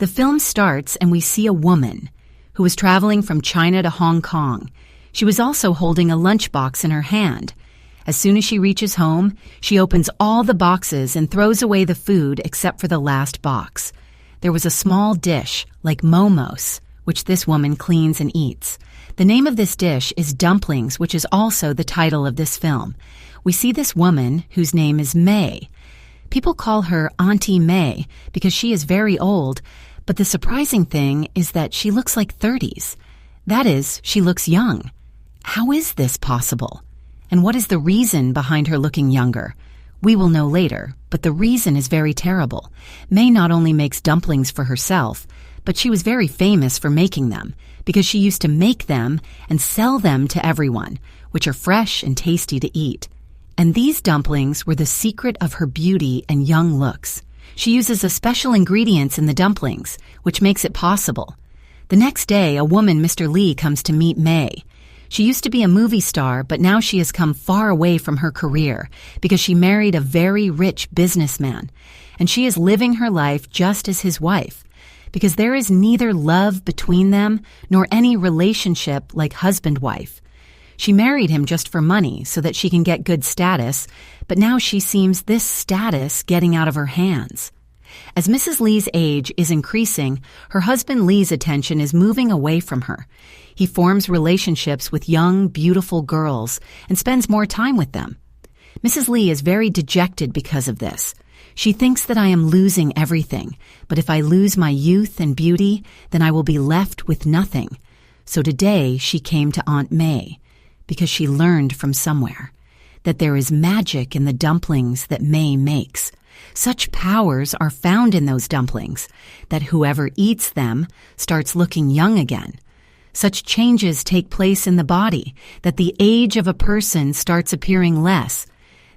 The film starts and we see a woman who was traveling from China to Hong Kong. She was also holding a lunchbox in her hand. As soon as she reaches home, she opens all the boxes and throws away the food except for the last box. There was a small dish, like momos, which this woman cleans and eats. The name of this dish is Dumplings, which is also the title of this film. We see this woman, whose name is May. People call her Auntie May because she is very old, but the surprising thing is that she looks like 30s. That is, she looks young. How is this possible? And what is the reason behind her looking younger? We will know later, but the reason is very terrible. May not only makes dumplings for herself, but she was very famous for making them because she used to make them and sell them to everyone, which are fresh and tasty to eat. And these dumplings were the secret of her beauty and young looks. She uses a special ingredients in the dumplings, which makes it possible. The next day, a woman, Mr. Lee, comes to meet May. She used to be a movie star, but now she has come far away from her career because she married a very rich businessman, and she is living her life just as his wife, because there is neither love between them nor any relationship like husband-wife. She married him just for money so that she can get good status, but now she seems this status getting out of her hands. As Mrs. Lee's age is increasing, her husband Lee's attention is moving away from her. He forms relationships with young, beautiful girls and spends more time with them. Mrs. Lee is very dejected because of this. She thinks that I am losing everything, but if I lose my youth and beauty, then I will be left with nothing. So today she came to Aunt May, because she learned from somewhere that there is magic in the dumplings that May makes. Such powers are found in those dumplings that whoever eats them starts looking young again. Such changes take place in the body that the age of a person starts appearing less.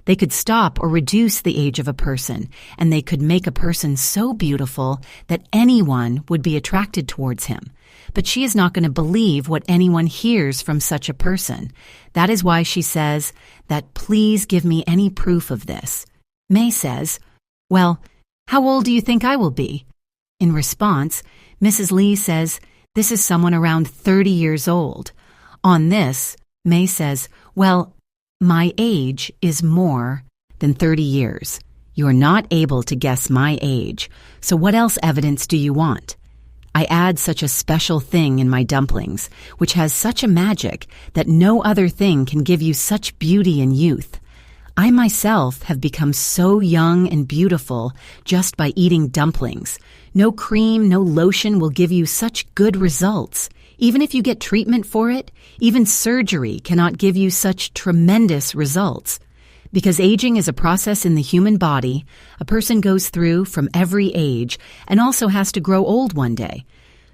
They could stop or reduce the age of a person, and they could make a person so beautiful that anyone would be attracted towards him. But she is not going to believe what anyone hears from such a person. That is why she says that please give me any proof of this. May says, "Well, how old do you think I will be?" In response, Mrs. Lee says, "This is someone around 30 years old." On this, May says, "Well, my age is more than 30 years. You are not able to guess my age, so what else evidence do you want? I add such a special thing in my dumplings, which has such a magic that no other thing can give you such beauty and youth. I myself have become so young and beautiful just by eating dumplings. No cream, no lotion will give you such good results. Even if you get treatment for it, even surgery cannot give you such tremendous results. Because aging is a process in the human body, a person goes through from every age and also has to grow old one day.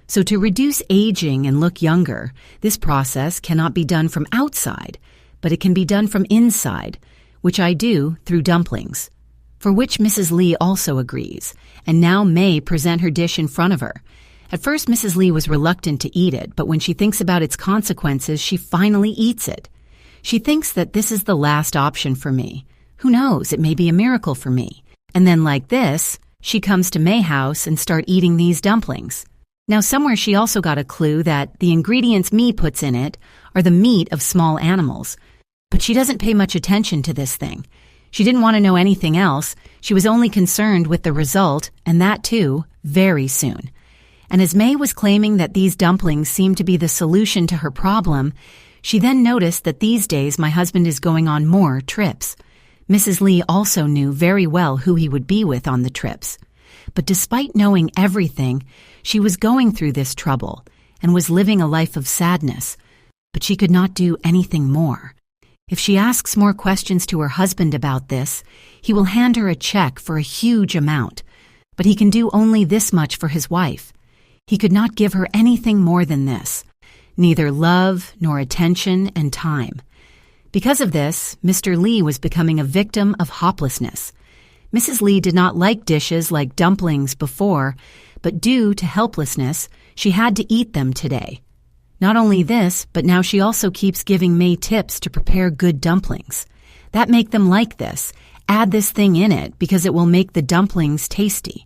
So to reduce aging and look younger, this process cannot be done from outside, but it can be done from inside, which I do through dumplings." For which Mrs. Lee also agrees, and now May present her dish in front of her. At first, Mrs. Lee was reluctant to eat it, but when she thinks about its consequences, she finally eats it. She thinks that this is the last option for me. Who knows, it may be a miracle for me. And then like this, she comes to May House and start eating these dumplings. Now somewhere she also got a clue that the ingredients May puts in it are the meat of small animals. But she doesn't pay much attention to this thing. She didn't want to know anything else. She was only concerned with the result, and that too, very soon. And as May was claiming that these dumplings seemed to be the solution to her problem, she then noticed that these days my husband is going on more trips. Mrs. Lee also knew very well who he would be with on the trips. But despite knowing everything, she was going through this trouble and was living a life of sadness. But she could not do anything more. If she asks more questions to her husband about this, he will hand her a check for a huge amount. But he can do only this much for his wife. He could not give her anything more than this, neither love nor attention and time. Because of this, Mr. Lee was becoming a victim of hopelessness. Mrs. Lee did not like dishes like dumplings before, but due to helplessness, she had to eat them today. Not only this, but now she also keeps giving May tips to prepare good dumplings. That make them like this. Add this thing in it because it will make the dumplings tasty.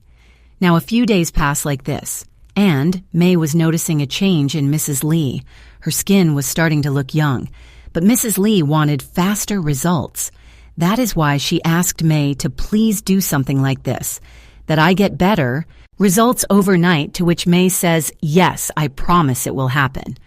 Now, a few days passed like this, and May was noticing a change in Mrs. Lee. Her skin was starting to look young, but Mrs. Lee wanted faster results. That is why she asked May to please do something like this, that I get better, results overnight, to which May says, yes, I promise it will happen.